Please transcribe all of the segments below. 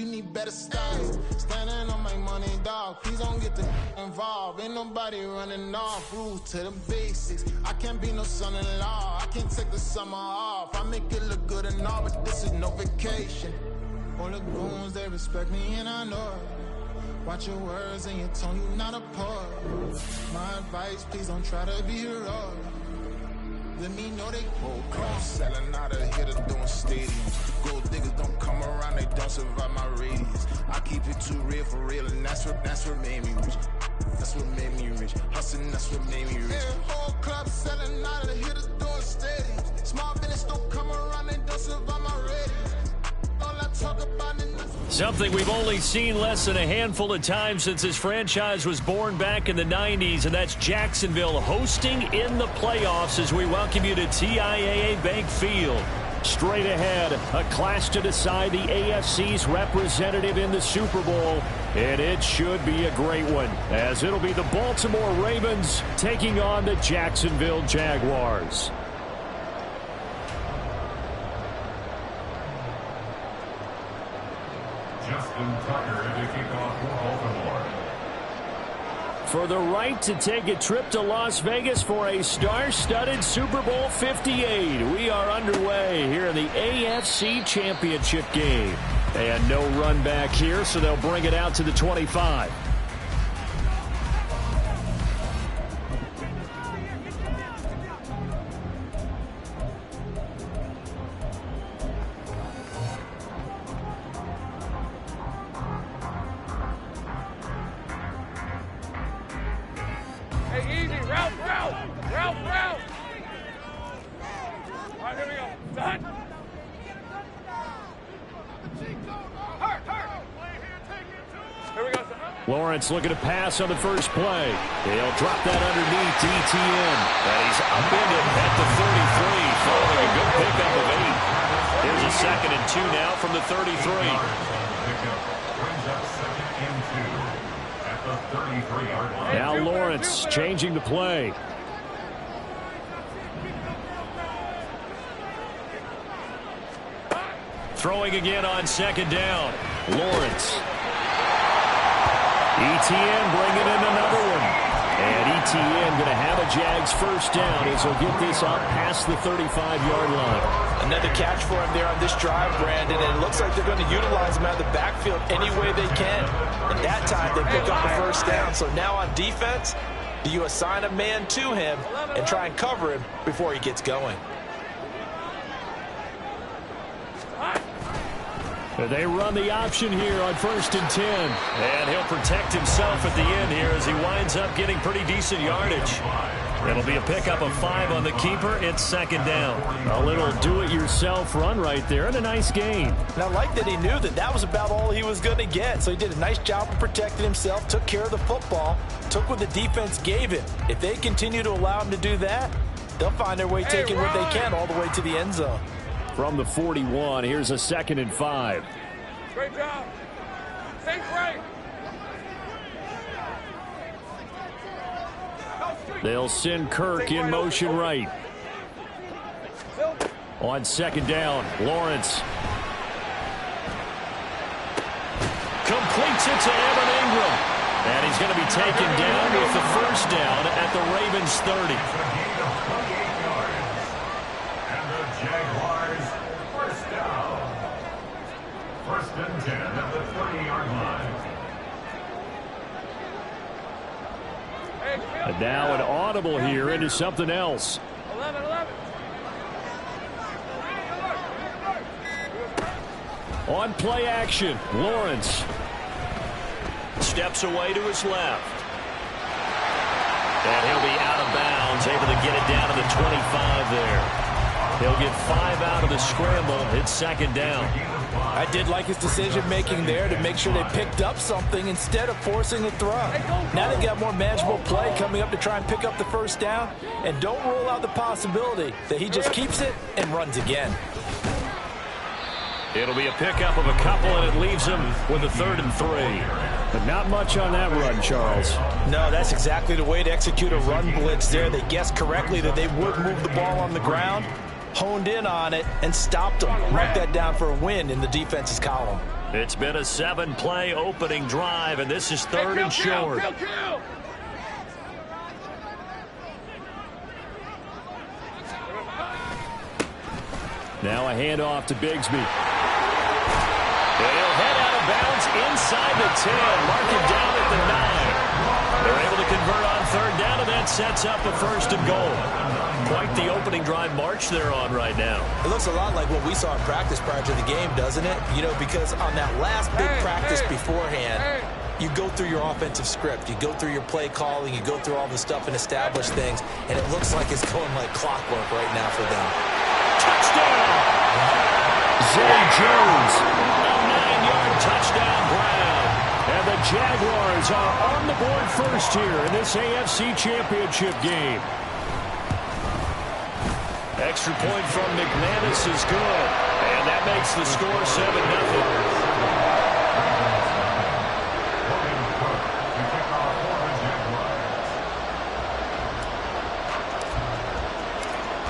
give me better stats. Standing on my money, dog. Please don't get the involved. Ain't nobody running off. Rules to the basics. I can't be no son-in-law. I can't take the summer off. I make it look good and all, but this is no vacation. All the goons, they respect me and I know it. Watch your words and your tone, you not a poet. My advice, please don't try to be heroic. Let me know they whole club selling out of here to doing stadiums. Gold diggers don't come around, they don't survive my radius. I keep it too real for real, and that's what made me rich. That's what made me rich. Hustling, that's what made me rich. Yeah, whole club selling out of here to doing stadiums. Small business don't come around, they don't survive my radius. All I talk about is something we've only seen less than a handful of times since this franchise was born back in the 90s, and that's Jacksonville hosting in the playoffs as we welcome you to TIAA Bank Field. Straight ahead, a clash to decide the AFC's representative in the Super Bowl, and it should be a great one, as it'll be the Baltimore Ravens taking on the Jacksonville Jaguars. Justin Tucker to kick off for Baltimore. For the right to take a trip to Las Vegas for a star-studded Super Bowl 58. We are underway here in the AFC Championship game. And no run back here, so they'll bring it out to the 25. Lawrence looking to pass on the first play. He'll drop that underneath to ETN. And he's up in it at the 33, following a good pickup of 8. Here's a 2nd and 2 now from the 33. Now Lawrence changing the play. Throwing again on 2nd down. Lawrence. ETN bringing in another one. And ETN going to have a Jags first down as he'll get this up past the 35-yard line. Another catch for him there on this drive, Brandon, and it looks like they're going to utilize him out of the backfield any way they can. And that time they pick up the first down. So now on defense, do you assign a man to him and try and cover him before he gets going? They run the option here on 1st and 10. And he'll protect himself at the end here as he winds up getting pretty decent yardage. It'll be a pickup of 5 on the keeper. It's 2nd down. A little do-it-yourself run right there and a nice gain. And I like that he knew that that was about all he was going to get. So he did a nice job of protecting himself, took care of the football, took what the defense gave him. If they continue to allow him to do that, they'll find their way taking what they can all the way to the end zone. From the 41, here's a 2nd and 5. Great job. Think right. They'll send Kirk in motion right. On 2nd down, Lawrence. Completes it to Evan Ingram. And he's going to be taken down with the first down at the Ravens 30. Jaguars, first down. 1st and 10 at the 30-yard line. And now an audible here into something else. 11. On play action, Lawrence. Steps away to his left. And he'll be out of bounds, able to get it down to the 25 there. He'll get 5 out of the scramble. It's 2nd down. I did like his decision-making there to make sure they picked up something instead of forcing the throw. Now they've got more manageable play coming up to try and pick up the first down. And don't rule out the possibility that he just keeps it and runs again. It'll be a pickup of a couple, and it leaves him with a 3rd and 3. But not much on that run, Charles. No, that's exactly the way to execute a run blitz there. They guessed correctly that they would move the ball on the ground, honed in on it, and stopped them. Mark that down for a win in the defense's column. It's been a 7-play opening drive, and this is third and short. Kill. Now a handoff to Bigsby. And he'll head out of bounds inside the 10. Mark him down at the 9. They're able to convert on third down, and that sets up a first and goal. Quite the opening drive march they're on right now. It looks a lot like what we saw in practice prior to the game, doesn't it? You know, because on that last big practice beforehand, you go through your offensive script. You go through your play calling. You go through all the stuff and establish things, and it looks like it's going like clockwork right now for them. Touchdown! Zay Jones, a 9-yard touchdown grab. And the Jaguars are on the board first here in this AFC Championship game. Extra point from McManus is good. And that makes the score 7-0.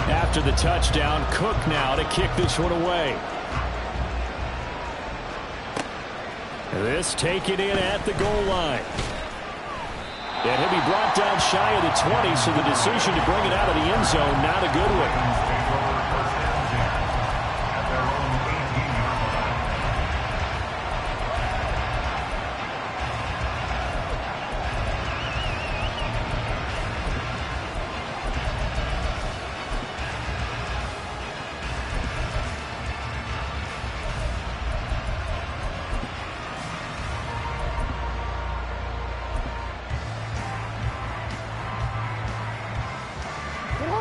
After the touchdown, Cook now to kick this one away. This taken in at the goal line. And he'll be brought down shy of the 20, so the decision to bring it out of the end zone, not a good one.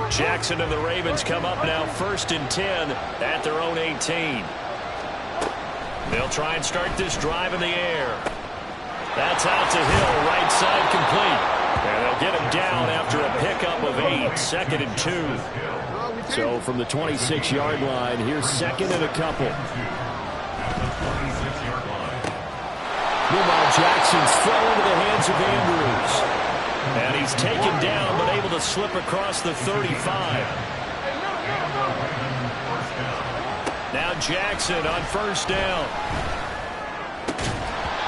Jackson and the Ravens come up now first and 10 at their own 18. They'll try and start this drive in the air. That's out to Hill, right side complete. And they'll get him down after a pickup of 8, second and 2. So from the 26-yard line, here's second and a couple. Meanwhile, Jackson's throw into the hands of Andrews. And he's taken down, but able to slip across the 35. Now Jackson on first down.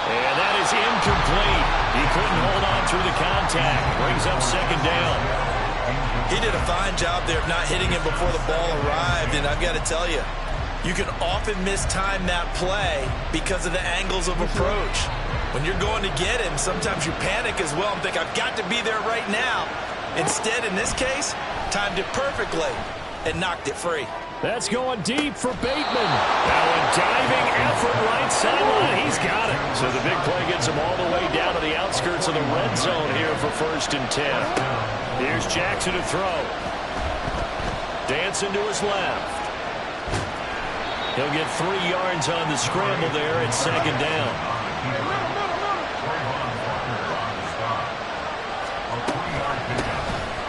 And that is incomplete. He couldn't hold on through the contact. Brings up second down. He did a fine job there of not hitting him before the ball arrived, and I've got to tell you, you can often mistime that play because of the angles of approach. When you're going to get him, sometimes you panic as well and think, I've got to be there right now. Instead, in this case, timed it perfectly and knocked it free. That's going deep for Bateman. Now a diving effort right sideline. He's got it. So the big play gets him all the way down to the outskirts of the red zone here for first and 10. Here's Jackson to throw. Dancing to his left. He'll get 3 yards on the scramble there at second down.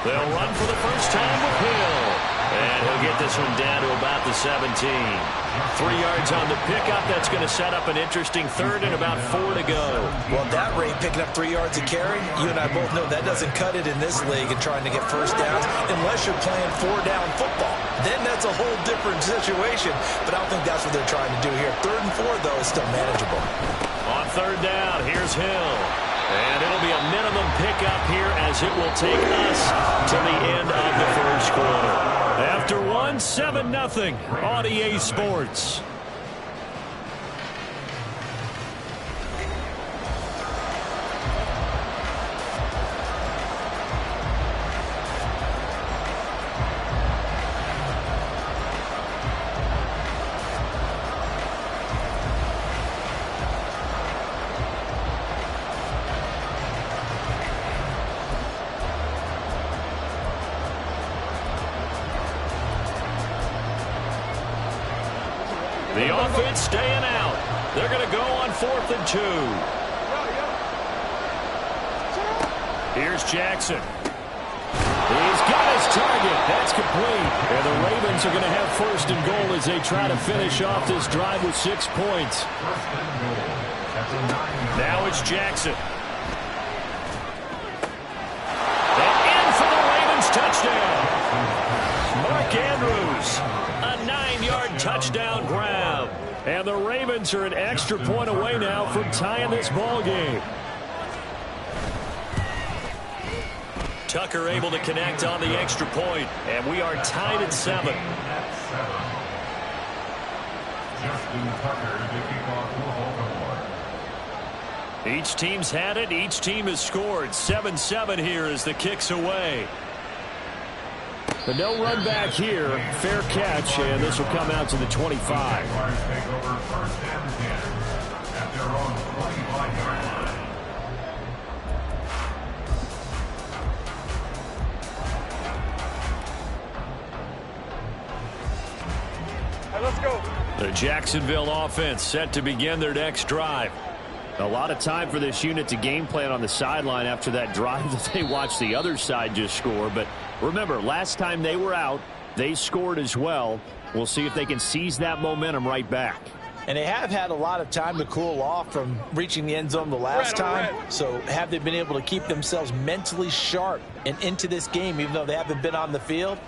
They'll run for the first time with Hill. And he'll get this one down to about the 17. 3 yards on the pickup. That's going to set up an interesting third and about 4 to go. Well, at that rate, picking up 3 yards a carry, you and I both know that doesn't cut it in this league and trying to get first downs unless you're playing 4-down football. Then that's a whole different situation. But I don't think that's what they're trying to do here. 3rd and 4, though, is still manageable. On third down, here's Hill. And it'll be a minimum pickup here as it will take us to the end of the first quarter. After 1, 7-0 on EA Sports. The offense staying out. They're going to go on 4th and 2. Here's Jackson. He's got his target. That's complete. And the Ravens are going to have first and goal as they try to finish off this drive with 6 points. Now it's Jackson. And in for the Ravens touchdown. Mark Andrews. A 9-yard touchdown grab. And the Ravens Ravens are an extra point away now from tying this ball game. Tucker able to connect on the extra point, and we are tied at 7. Justin Tucker to kick off for Baltimore. Each team's had it. Each team has scored. 7-7 here as the kick's away. But no run back here. Fair catch, and this will come out to the 25. Jaguars take over 1st and 10 at their own 25-yard line. Let's go. The Jacksonville offense set to begin their next drive. A lot of time for this unit to game plan on the sideline after that drive that they watched the other side just score. But remember, last time they were out, they scored as well. We'll see if they can seize that momentum right back. And they have had a lot of time to cool off from reaching the end zone the last time. So have they been able to keep themselves mentally sharp and into this game, even though they haven't been on the field?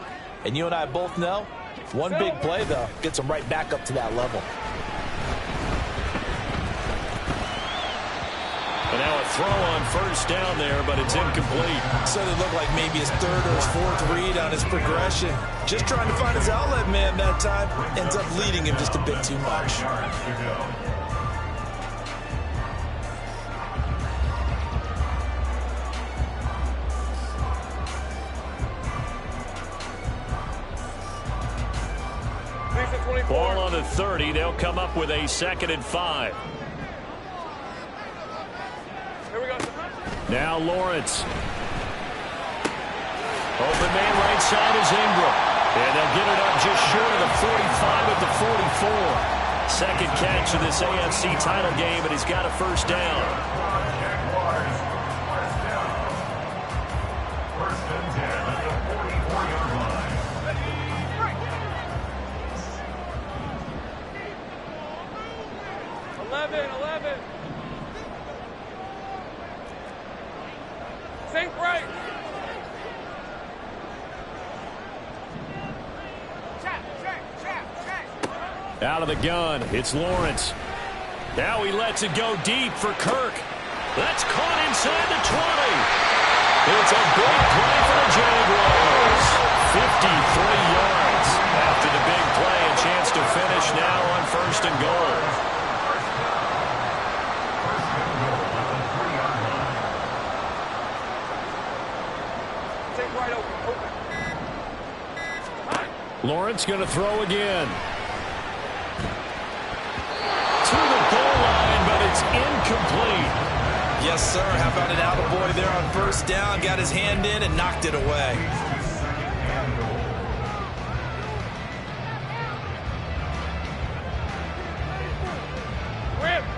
And you and I both know, one big play, though, gets them right back up to that level. And now a throw on 1st down there, but it's incomplete. So it looked like maybe his 3rd or his 4th read on his progression. Just trying to find his outlet man that time. Ends up leading him just a bit too much. Yards to go. Ball on the 30. They'll come up with a 2nd and 5. Here we go. Now Lawrence. Open man right side is Ingram. And they'll get it up just short of the 45 at the 44. 2nd catch of this AFC title game, and he's got a 1st down. Jaguars, 1st down. 1st and 10 at the 44-yard line. 11. Think right. Out of the gun, it's Lawrence. Now he lets it go deep for Kirk. That's caught inside the 20. It's a big play for the Jaguars. 53 yards. After the big play, a chance to finish now on 1st and goal. Lawrence going to throw again. To the goal line, but it's incomplete. Yes, sir. How about an attaboy there on 1st down? Got his hand in and knocked it away.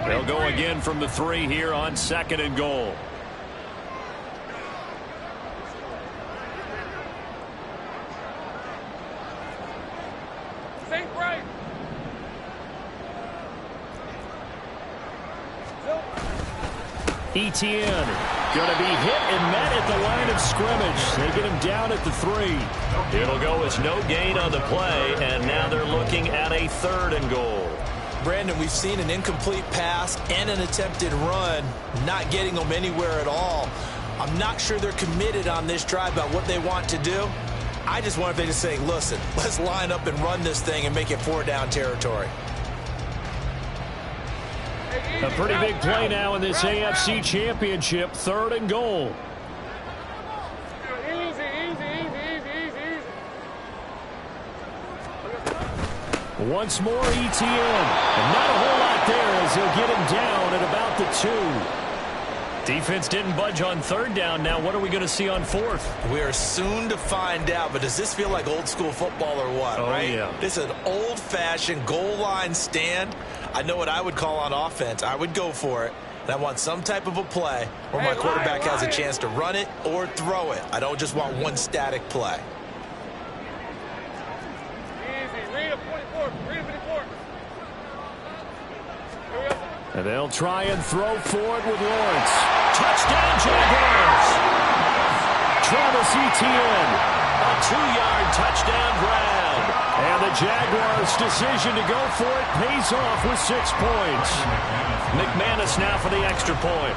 They'll go again from the 3 here on 2nd and goal. Think right. Etienne going to be hit and met at the line of scrimmage. They get him down at the 3. It'll go as no gain on the play, and now they're looking at a 3rd and goal. Brandon, we've seen an incomplete pass and an attempted run, not getting them anywhere at all. I'm not sure they're committed on this drive about what they want to do. I just wonder if they just say, listen, let's line up and run this thing and make it 4-down territory. A pretty big play now in this AFC Championship. 3rd and goal. Easy. Once more, Etienne. And not a whole lot there as he'll get him down at about the 2. Defense didn't budge on 3rd down. Now what are we going to see on 4th? We are soon to find out, but does this feel like old school football or what, right? Yeah. This is an old-fashioned goal line stand. I know what I would call on offense. I would go for it. And I want some type of a play where my quarterback has a chance to run it or throw it. I don't just want one static play. Easy. Read a 44. Read a 54. Here we go. And they'll try and throw for it with Lawrence. Touchdown, Jaguars! Travis Etienne, a 2-yard touchdown grab. And the Jaguars' decision to go for it pays off with 6 points. McManus now for the extra point.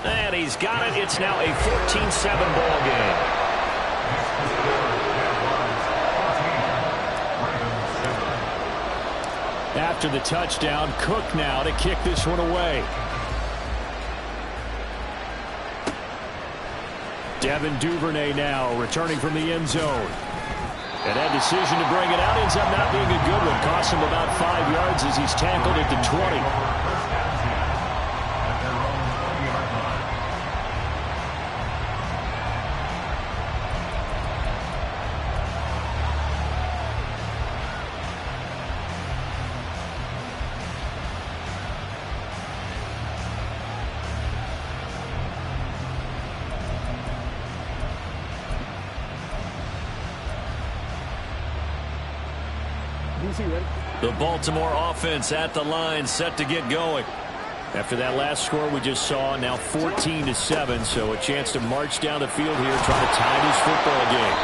And he's got it. It's now a 14-7 ball game. After the touchdown, Cook now to kick this one away. Devin Duvernay now returning from the end zone. And that decision to bring it out ends up not being a good one. Costs him about 5 yards as he's tackled at the 20. The Baltimore offense at the line, set to get going. After that last score we just saw, now 14-7, so a chance to march down the field here, try to tie this football game.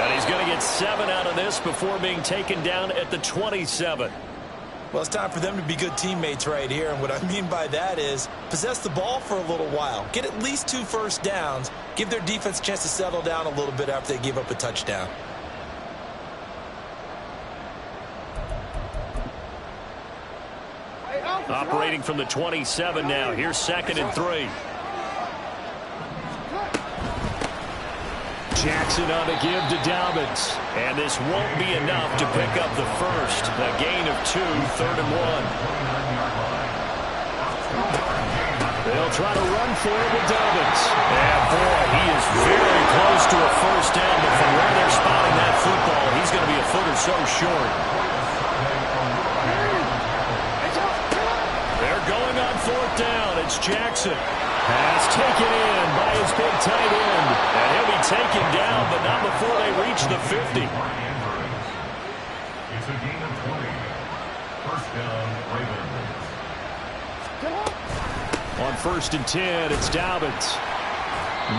And he's going to get 7 out of this before being taken down at the 27. Well, it's time for them to be good teammates right here, and what I mean by that is possess the ball for a little while, get at least 2 first downs, give their defense a chance to settle down a little bit after they give up a touchdown. Operating from the 27 now. Here's 2nd and 3. Jackson on the give to Dobbins. And this won't be enough to pick up the first. A gain of 2, 3rd and 1. They'll try to run for it with Dobbins. And boy, he is very close to a first down, but from where they're spotting that football, he's going to be a foot or so short. Going on 4th down, it's Jackson. Pass taken in by his big tight end. And he'll be taken down, but not before they reach the 50. It's a gain of 20. First down, Ravens. On 1st and 10, it's Dobbins.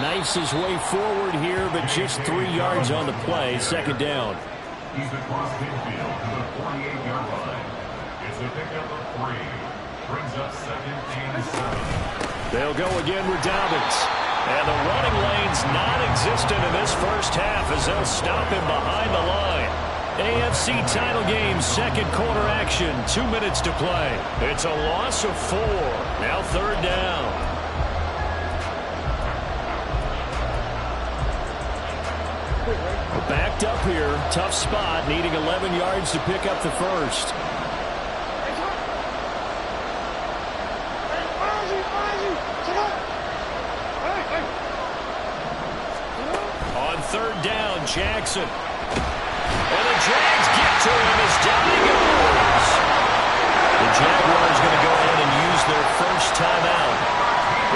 Knifes his way forward here, but just 3 yards on the play. 2nd down. He's across midfield to the 48-yard line. It's a pickup of 3. Brings up 2nd and 7. They'll go again with Dobbins. And the running lane's non-existent in this first half as they'll stop him behind the line. AFC title game, 2nd quarter action, 2 minutes to play. It's a loss of 4. Now 3rd down. Backed up here, tough spot, needing 11 yards to pick up the first. On 3rd down, Jackson. And the Jags get to him as down he goes. The Jaguars going to go in and use their first timeout.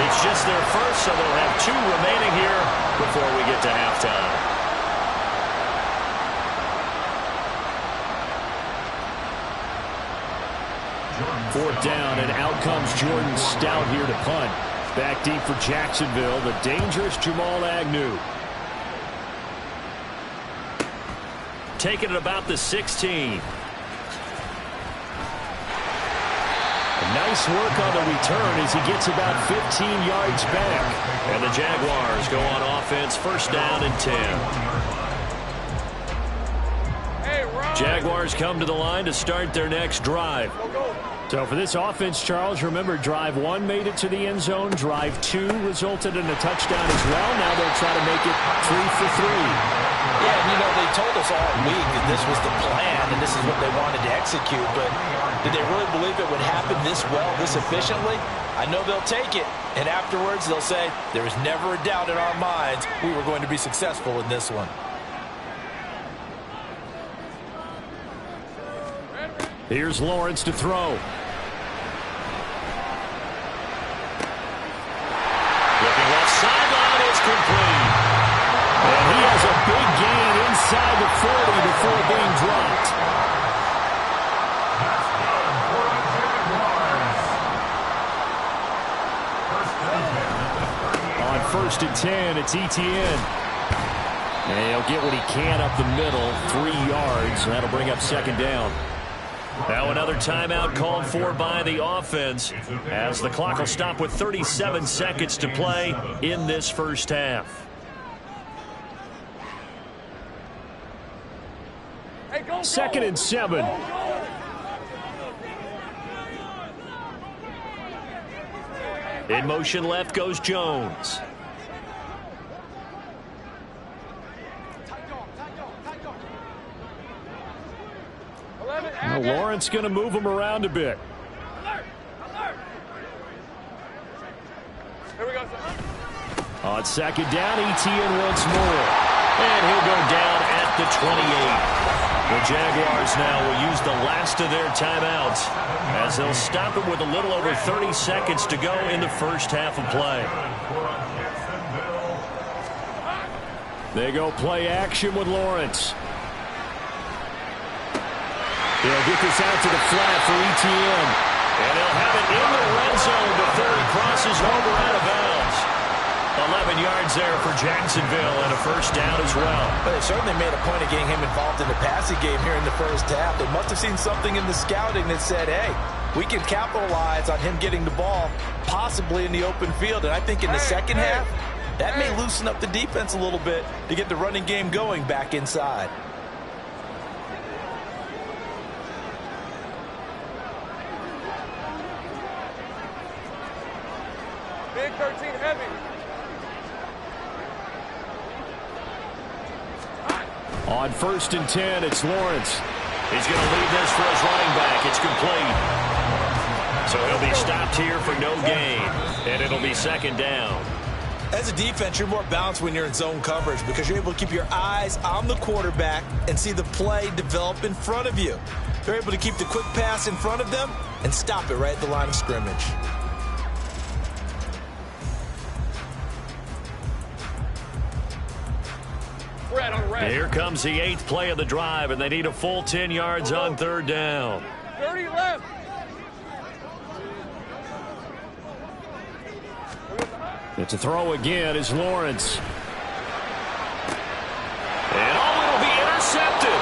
It's just their first, so they'll have 2 remaining here before we get to halftime. Fourth down, and out comes Jordan Stout here to punt. Back deep for Jacksonville, the dangerous Jamal Agnew. Taking it about the 16. Nice work on the return as he gets about 15 yards back. And the Jaguars go on offense, 1st down and 10. Jaguars come to the line to start their next drive. So for this offense, Charles, remember, drive 1 made it to the end zone. Drive 2 resulted in a touchdown as well. Now they'll try to make it 3 for 3. Yeah, and you know, they told us all week that this was the plan and this is what they wanted to execute, but did they really believe it would happen this well, this efficiently? I know they'll take it, and afterwards they'll say, there was never a doubt in our minds we were going to be successful in this one. Here's Lawrence to throw. Looking left sideline, it's complete. And he has a big gain inside the 40 before being dropped. On 1st and 10, it's Etienne. And he'll get what he can up the middle, 3 yards, and that'll bring up second down. Now another timeout called for by the offense as the clock will stop with 37 seconds to play in this first half. Second and 7. In motion left goes Jones. Now Lawrence going to move him around a bit. Here we go. On second down, Etienne once more. And he'll go down at the 28. The Jaguars now will use the last of their timeouts as they'll stop it with a little over 30 seconds to go in the first half of play. They go play action with Lawrence. They'll get this out to the flat for Etienne. And they'll have it in the red zone before he crosses over out of bounds. 11 yards there for Jacksonville and a first down as well. But they certainly made a point of getting him involved in the passing game here in the first half. They must have seen something in the scouting that said, hey, we can capitalize on him getting the ball possibly in the open field. And I think in the second half, that may loosen up the defense a little bit to get the running game going back inside. Big 13 heavy. On first and 10, it's Lawrence. He's going to leave this for his running back. It's complete. So he'll be stopped here for no gain, and it'll be second down. As a defense, you're more balanced when you're in zone coverage because you're able to keep your eyes on the quarterback and see the play develop in front of you. They're able to keep the quick pass in front of them and stop it right at the line of scrimmage. Here comes the 8th play of the drive, and they need a full 10 yards on third down. 30 left. It's a throw again is Lawrence. And it'll be intercepted.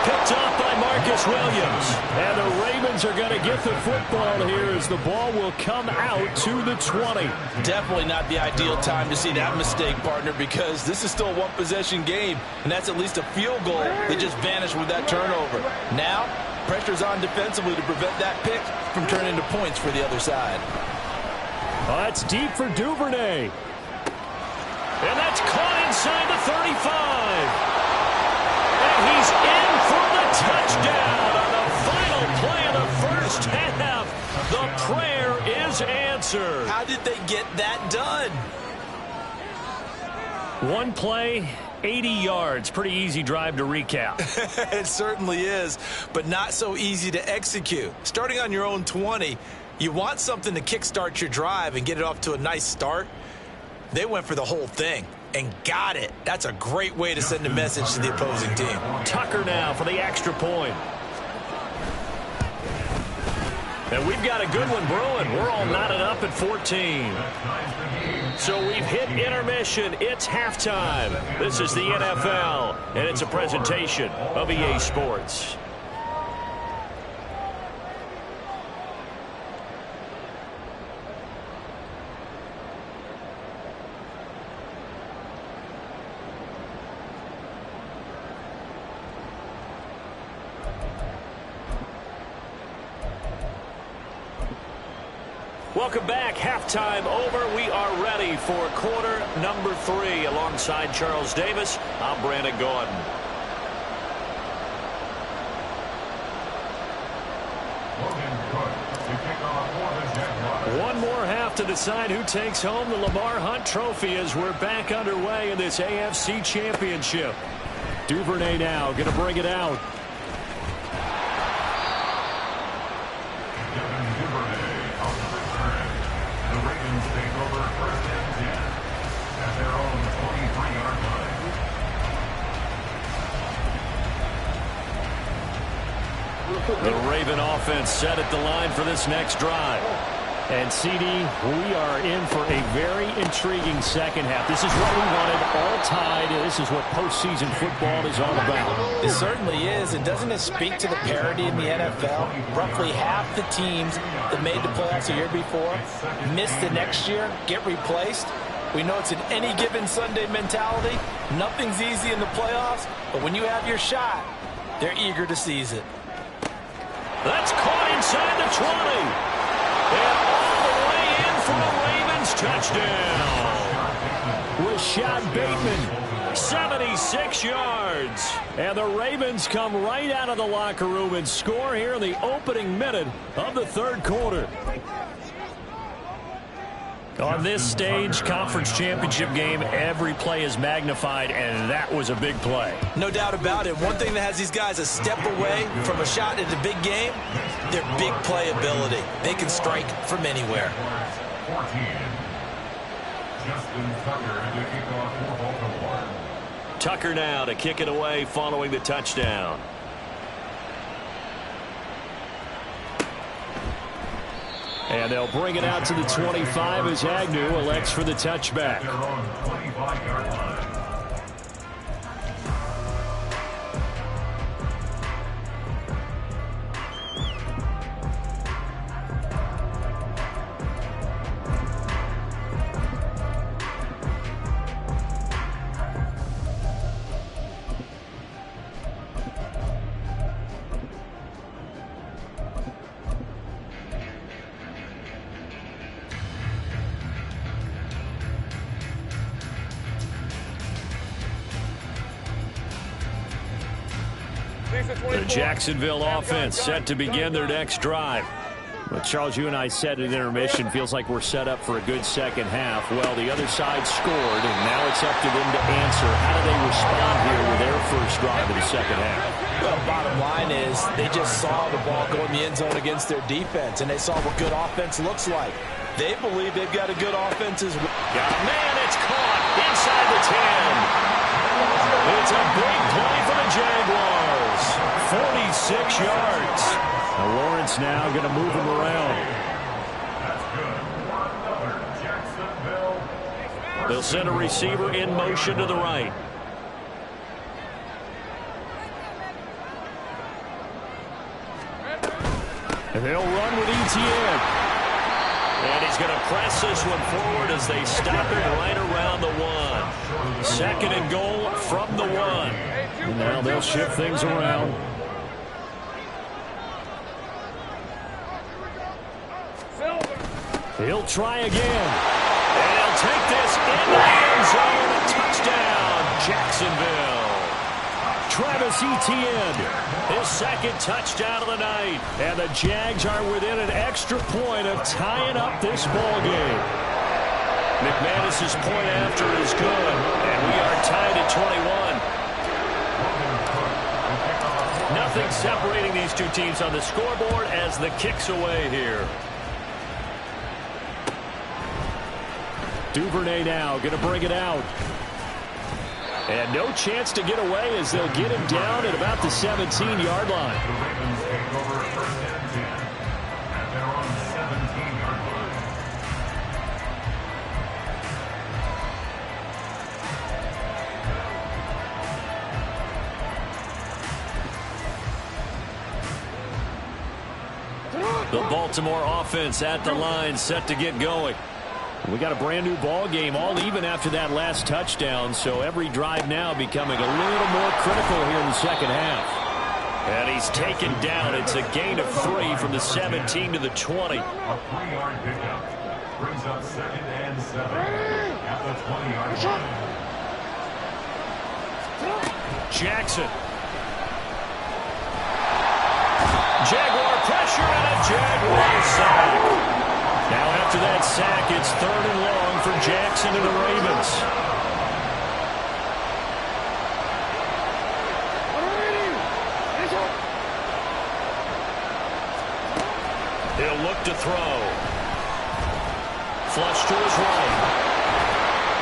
Picked off by Marcus Williams. And the Ravens are going to get the football here as the ball will come out to the 20. Definitely not the ideal time to see that mistake, partner, because this is still a one-possession game, and that's at least a field goal that just vanished with that turnover. Now, pressure's on defensively to prevent that pick from turning into points for the other side. That's deep for Duvernay. And that's caught inside the 35. And he's in for the touchdown on the final play of the first half. The prayer is answered. How did they get that done? One play, 80 yards. Pretty easy drive to recap. It certainly is, but not so easy to execute. Starting on your own 20, you want something to kickstart your drive and get it off to a nice start. They went for the whole thing and got it. That's a great way to send a message to the opposing team. Tucker now for the extra point. And we've got a good one brewing. We're all knotted up at 14. So we've hit intermission. It's halftime. This is the NFL, and it's a presentation of EA Sports. Welcome back. Halftime over. We are ready for quarter number 3. Alongside Charles Davis, I'm Brandon Gordon. One more half to decide who takes home the Lamar Hunt Trophy as we're back underway in this AFC Championship. Duvernay now going to bring it out. The Raven offense set at the line for this next drive. And, CD, we are in for a very intriguing second half. This is what we wanted, all tied. This is what postseason football is all about. It certainly is. And doesn't it speak to the parity in the NFL? Roughly half the teams that made the playoffs a year before miss the next year, get replaced. We know it's an any given Sunday mentality. Nothing's easy in the playoffs, but when you have your shot, they're eager to seize it. That's caught inside the 20. And all the way in for a Ravens touchdown. Rashad Bateman, 76 yards. And the Ravens come right out of the locker room and score here in the opening minute of the third quarter. On this stage, conference championship game, every play is magnified, and that was a big play. No doubt about it. One thing that has these guys a step away from a shot at a big game, their big play ability. They can strike from anywhere. 14. Justin Tucker to kick off for Baltimore. Tucker now to kick it away following the touchdown. And they'll bring it out to the 25 as Agnew elects for the touchback. Their own 25-yard line. The Jacksonville offense set to begin their next drive. But Charles, you and I said at intermission, feels like we're set up for a good second half. Well, the other side scored, and now it's up to them to answer. How do they respond here with their first drive of the second half? Well, bottom line is they just saw the ball go in the end zone against their defense, and they saw what good offense looks like. They believe they've got a good offense as well. Man, it's caught inside the 10. It's a big play for the Jaguars. 46 yards. Now Lawrence now going to move him around. That's good. Another Jacksonville. They'll send a receiver in motion to the right. And they'll run with Etienne. And he's going to press this one forward as they stop it right around the 1. Second and goal from the 1. And now they'll shift things around. He'll try again. And he'll take this into the end zone. Touchdown, Jacksonville. Travis Etienne, his second touchdown of the night. And the Jags are within an extra point of tying up this ball game. McManus's point after is good, and we are tied at 21. Nothing separating these two teams on the scoreboard as the kick's away here. Duvernay now going to bring it out. And no chance to get away as they'll get him down at about the 17-yard line. The Ravens take over first and 10 at their own 17-yard line. The Baltimore offense at the line, set to get going. We got a brand new ball game, all even after that last touchdown, so every drive now becoming a little more critical here in the second half. And he's taken down. It's a gain of 3 from the 17 to the 20. A 3-yard pickup brings up second and 7 at the 20-yard line. Jackson. Jaguar pressure and a Jaguar sack. Now after that sack, it's 3rd and long for Jackson and the Ravens. He'll look to throw. Flush to his right.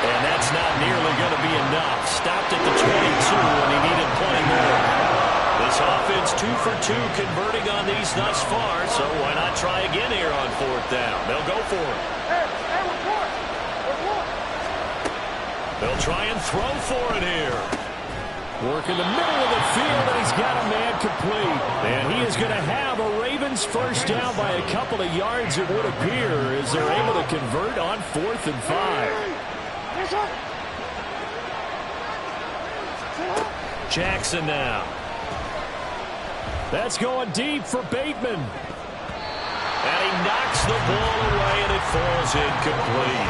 And that's not nearly going to be enough. Stopped at the 22 and he needed plenty more. This offense 2 for 2 converting on these thus far, so why not They'll try again here on 4th down. They'll go for it. They'll try and throw for it here. Work in the middle of the field, and he's got a man complete. And he is going to have a Ravens first down by a couple of yards, it would appear, as they're able to convert on 4th and 5. Jackson now. That's going deep for Bateman. And he knocks the ball away, and it falls incomplete.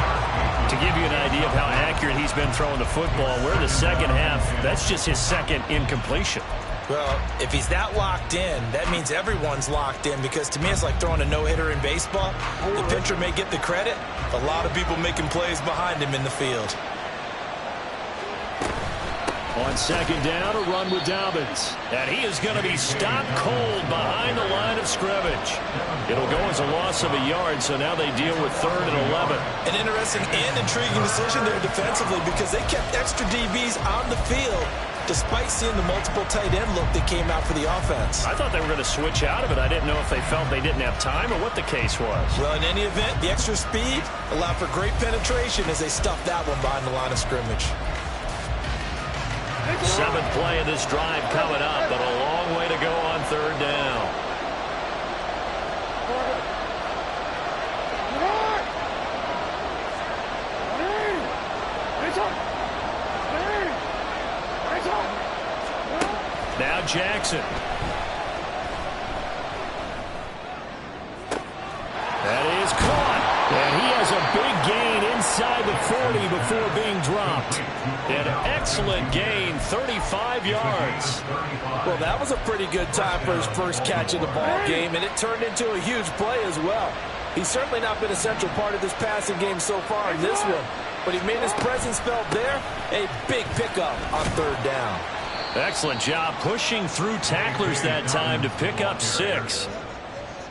To give you an idea of how accurate he's been throwing the football, we're in the second half. That's just his second incompletion. Well, if he's that locked in, that means everyone's locked in, because to me it's like throwing a no-hitter in baseball. The pitcher may get the credit. A lot of people making plays behind him in the field. On 2nd down, a run with Dobbins. And he is going to be stopped cold behind the line of scrimmage. It'll go as a loss of a yard, so now they deal with 3rd and 11. An interesting and intriguing decision there defensively, because they kept extra DBs on the field despite seeing the multiple tight end look that came out for the offense. I thought they were going to switch out of it. I didn't know if they felt they didn't have time or what the case was. Well, in any event, the extra speed allowed for great penetration as they stuffed that one behind the line of scrimmage. 7th play of this drive coming up, but a long way to go on 3rd down. Now Jackson. That is caught. And he has a big gain inside the 40 before being dropped. An excellent gain, 35 yards. Well, that was a pretty good time for his first catch of the ball game, and it turned into a huge play as well. He's certainly not been a central part of this passing game so far in this one, but he made his presence felt there. A big pickup on 3rd down. Excellent job pushing through tacklers that time to pick up 6.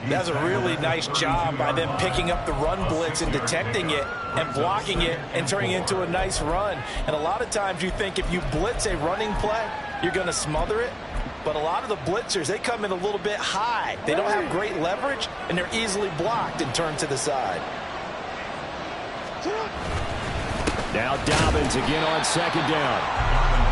That's a really nice job by them picking up the run blitz and detecting it and blocking it and turning it into a nice run. And a lot of times you think if you blitz a running play, you're going to smother it. But a lot of the blitzers, they come in a little bit high. They don't have great leverage, and they're easily blocked and turned to the side. Now Dobbins again on 2nd down.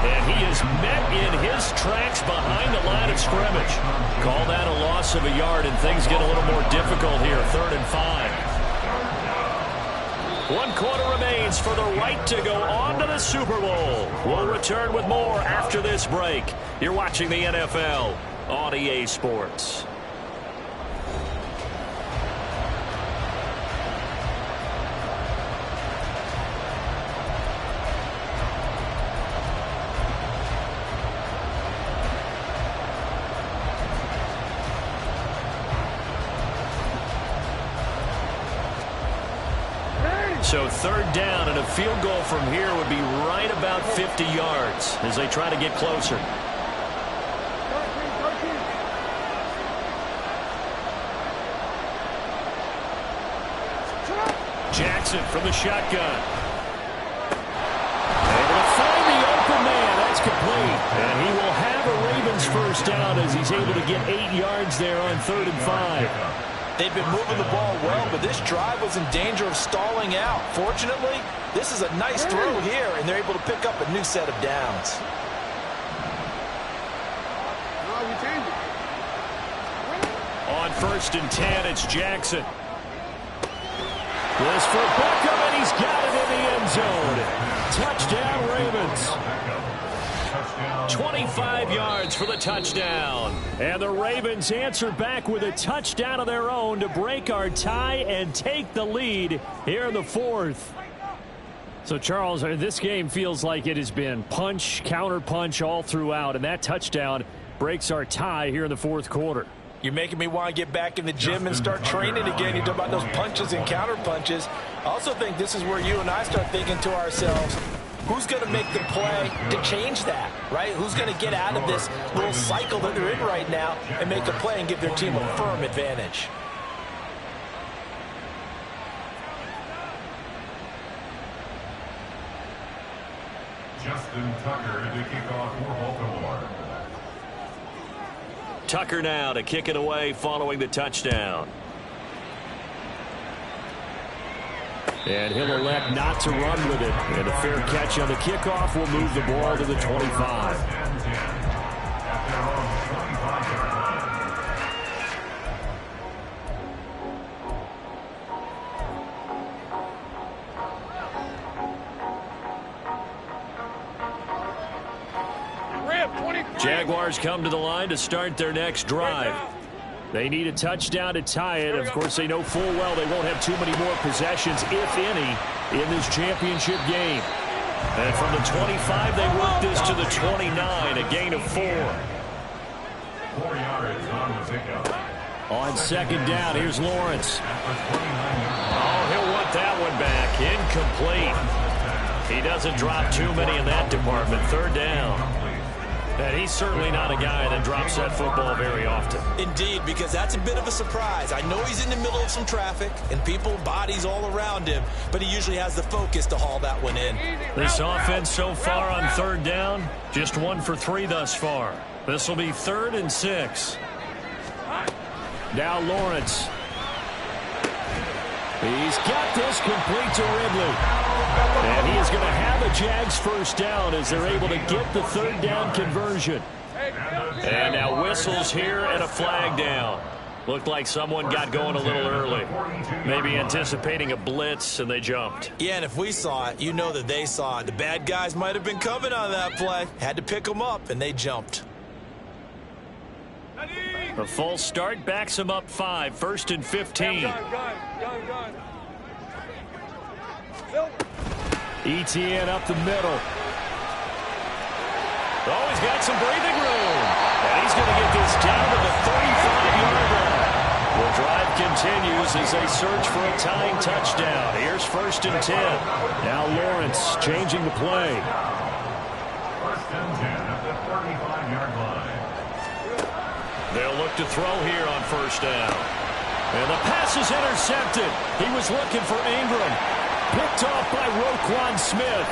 And he is met in his tracks behind the line of scrimmage. Call that a loss of a yard, and things get a little more difficult here. 3rd and 5. 1 quarter remains for the right to go on to the Super Bowl. We'll return with more after this break. You're watching the NFL on EA Sports. So 3rd down, and a field goal from here would be right about 50 yards as they try to get closer. Jackson from the shotgun. Able to find the open man. That's complete. And he will have a Ravens first down as he's able to get 8 yards there on 3rd and 5. They've been moving the ball well, but this drive was in danger of stalling out. Fortunately, this is a nice throw here, and they're able to pick up a new set of downs. On 1st and 10, it's Jackson. This for Beckham, and he's got it in the end zone. Touchdown, Ravens. 25 yards for the touchdown. And the Ravens answer back with a touchdown of their own to break our tie and take the lead here in the 4th. So, Charles, this game feels like it has been punch, counter punch all throughout, and that touchdown breaks our tie here in the 4th quarter. You're making me want to get back in the gym and start training again. You talk about those punches and counter punches. I also think this is where you and I start thinking to ourselves, who's going to make the play to change that, right? Who's going to get out of this little cycle that they're in right now and make a play and give their team a firm advantage? Justin Tucker to kick off for Baltimore. Tucker now to kick it away following the touchdown. And he'll elect not to run with it. And a fair catch on the kickoff will move the ball to the 25. Jaguars come to the line to start their next drive. They need a touchdown to tie it. Of course, they know full well they won't have too many more possessions, if any, in this championship game. And from the 25, they work this to the 29, a gain of 4. 4 yards on the pickup. On second down, here's Lawrence. Oh, he'll want that one back. Incomplete. He doesn't drop too many in that department. Third down. And he's certainly not a guy that drops that football very often. Indeed, because that's a bit of a surprise. I know he's in the middle of some traffic and people, bodies all around him, but he usually has the focus to haul that one in. This offense so far on third down, just 1 for 3 thus far. This will be 3rd and 6. Now Lawrence. He's got this complete to Ridley. And he is going to have a Jags first down as they're able to get the third down conversion. And now whistles here and a flag down. Looked like someone got going a little early. Maybe anticipating a blitz, and they jumped. Yeah, and if we saw it, you know that they saw it. The bad guys might have been coming on that play. Had to pick them up, and they jumped. A false start backs him up 5, 1st and 15. ETN up the middle. Oh, he's got some breathing room. And he's going to get this down to the 35-yard line. The drive continues as they search for a tying touchdown. Here's 1st and 10. Now Lawrence changing the play. 1st and 10 at the 35-yard line. They'll look to throw here on 1st down. And the pass is intercepted. He was looking for Ingram. Picked off by Roquan Smith.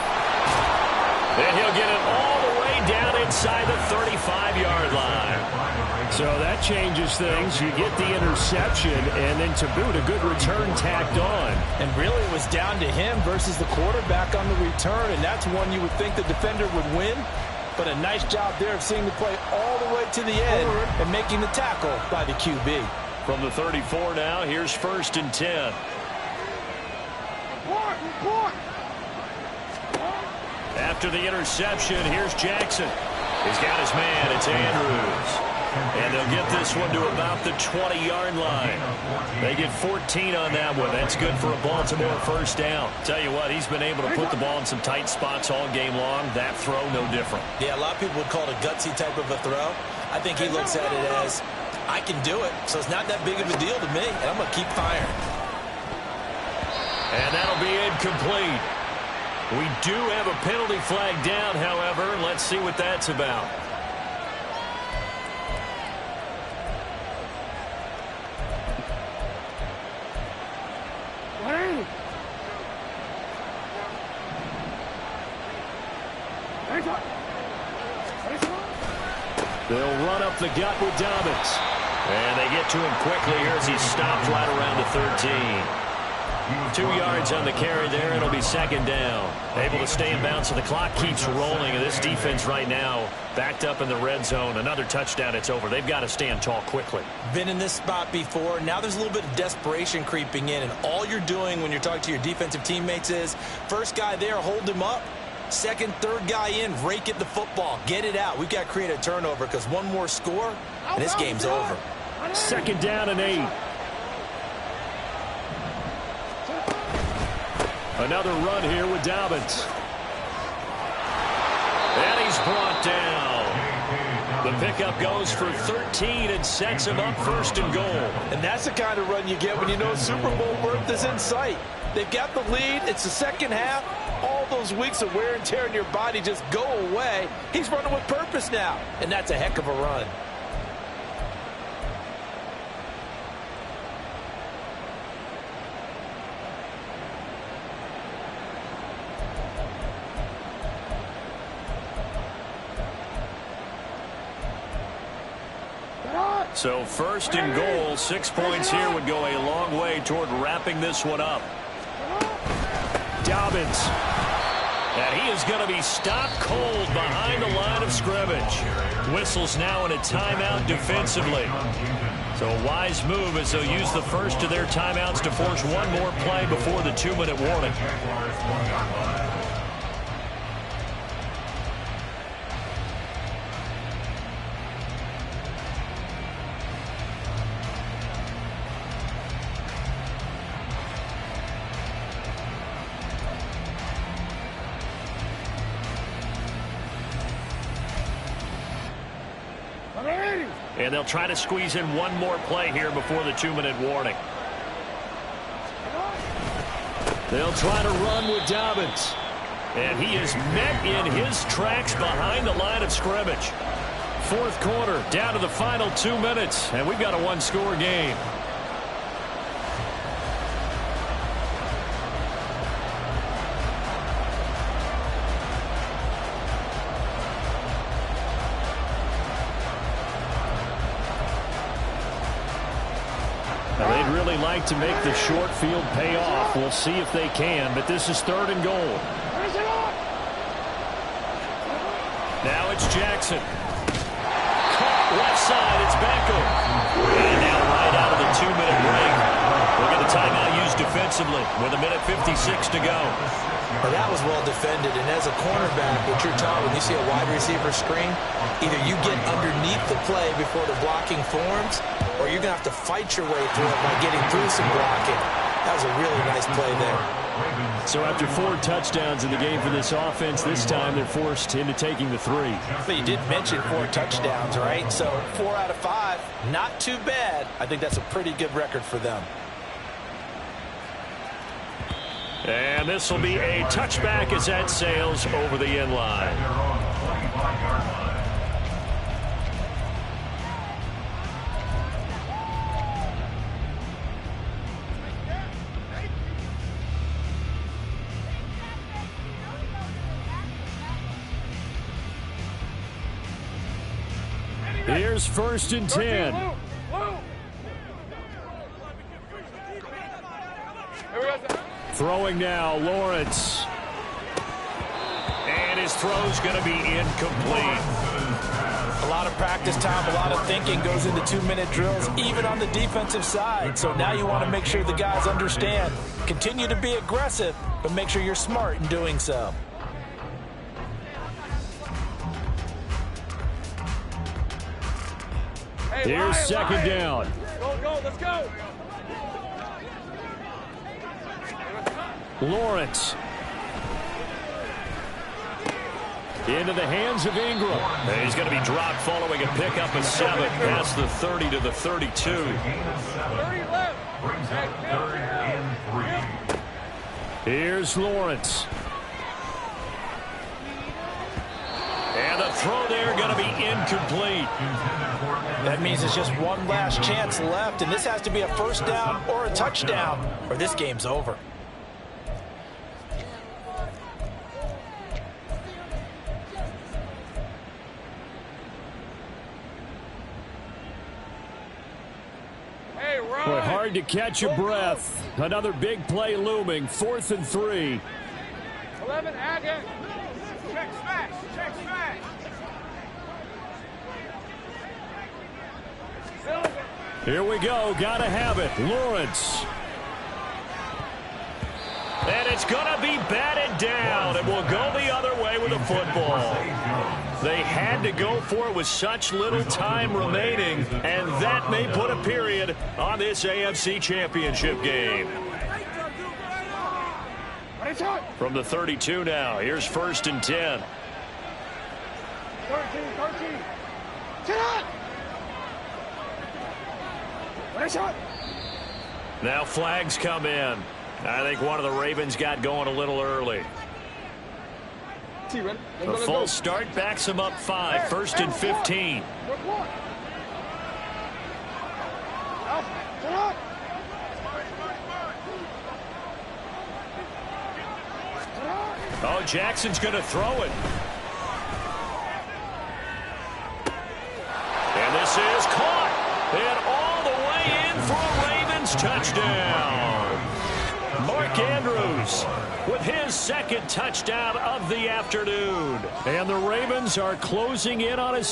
And he'll get it all the way down inside the 35-yard line. So that changes things. You get the interception, and then to boot, a good return tacked on. And really it was down to him versus the quarterback on the return, and that's one you would think the defender would win. But a nice job there of seeing the play all the way to the end and making the tackle by the QB. From the 34 now, here's 1st and 10. After the interception, here's Jackson. He's got his man. It's Andrews. And they'll get this one to about the 20-yard line. They get 14 on that one. That's good for a Baltimore first down. Tell you what, he's been able to put the ball in some tight spots all game long. That throw, no different. Yeah, a lot of people would call it a gutsy type of a throw. I think he looks at it as, I can do it, so it's not that big of a deal to me, and I'm going to keep firing. And that'll be incomplete. We do have a penalty flag down, however. Let's see what that's about. They'll run up the gut with Dobbins. And they get to him quickly here as he stops right around the 13. 2 yards on the carry there. It'll be 2nd down. Able to stay in bounds, so the clock keeps rolling. And this defense right now backed up in the red zone. Another touchdown, it's over. They've got to stand tall quickly. Been in this spot before. Now there's a little bit of desperation creeping in. And all you're doing when you're talking to your defensive teammates is, first guy there, hold him up. Second, third guy in, rake at the football. Get it out. We've got to create a turnover because one more score, and this game's over. 2nd down and 8. Another run here with Dobbins. And he's brought down. The pickup goes for 13 and sets him up 1st and goal. And that's the kind of run you get when you know Super Bowl berth is in sight. They've got the lead. It's the second half. All those weeks of wear and tear in your body just go away. He's running with purpose now, and that's a heck of a run. So 1st and goal, 6 points here would go a long way toward wrapping this one up. Dobbins. And he is going to be stopped cold behind the line of scrimmage. Whistles now in a timeout defensively. So a wise move as they'll use the first of their timeouts to force one more play before the 2-minute warning. And they'll try to squeeze in one more play here before the 2-minute warning. They'll try to run with Dobbins. And he is met in his tracks behind the line of scrimmage. Fourth quarter, down to the final 2 minutes, and we've got a one-score game. They'd really like to make the short field pay off. We'll see if they can, but this is 3rd and goal. Now it's Jackson. Caught left side, it's Beckham. And now right out of the 2-minute break. We'll get a timeout used defensively with 1:56 to go. Well, that was well defended, and as a cornerback, what you're taught when you see a wide receiver screen, either you get underneath the play before the blocking forms, or you're going to have to fight your way through it by getting through some blocking. That was a really nice play there. So after 4 touchdowns in the game for this offense, this time they're forced into taking the 3. But you did mention 4 touchdowns, right? So 4 out of 5, not too bad. I think that's a pretty good record for them. And this will be a touchback as that sails over the end line. Here's 1st and 10. Throwing now, Lawrence. And his throw's going to be incomplete. A lot of practice time, a lot of thinking goes into 2-minute drills, even on the defensive side. So now you want to make sure the guys understand. Continue to be aggressive, but make sure you're smart in doing so. Here's 2nd down. Go, let's go. Lawrence. Into the hands of Ingram. And he's going to be dropped following a pickup of 7 past the 30 to the 32. 30 left. Brings up 3rd and 3. Here's Lawrence. And the throw there going to be incomplete. That means it's just one last chance left, and this has to be a 1st down or a touchdown, or this game's over. But hard to catch your breath. Another big play looming. 4th and 3. 11, Agate. Check smash. Here we go. Gotta have it. Lawrence. And it's going to be batted down. And will go the other way with the football. They had to go for it with such little time remaining. And that may put a period on this AFC Championship game. From the 32 now. Here's 1st and 10. 13. Now flags come in. I think one of the Ravens got going a little early. The full start backs him up 5. 1st and 15. Oh, Jackson's going to throw it. And this is caught. And all the way in for a Ravens touchdown. Mark Andrews with his second touchdown of the afternoon. And the Ravens are closing in on a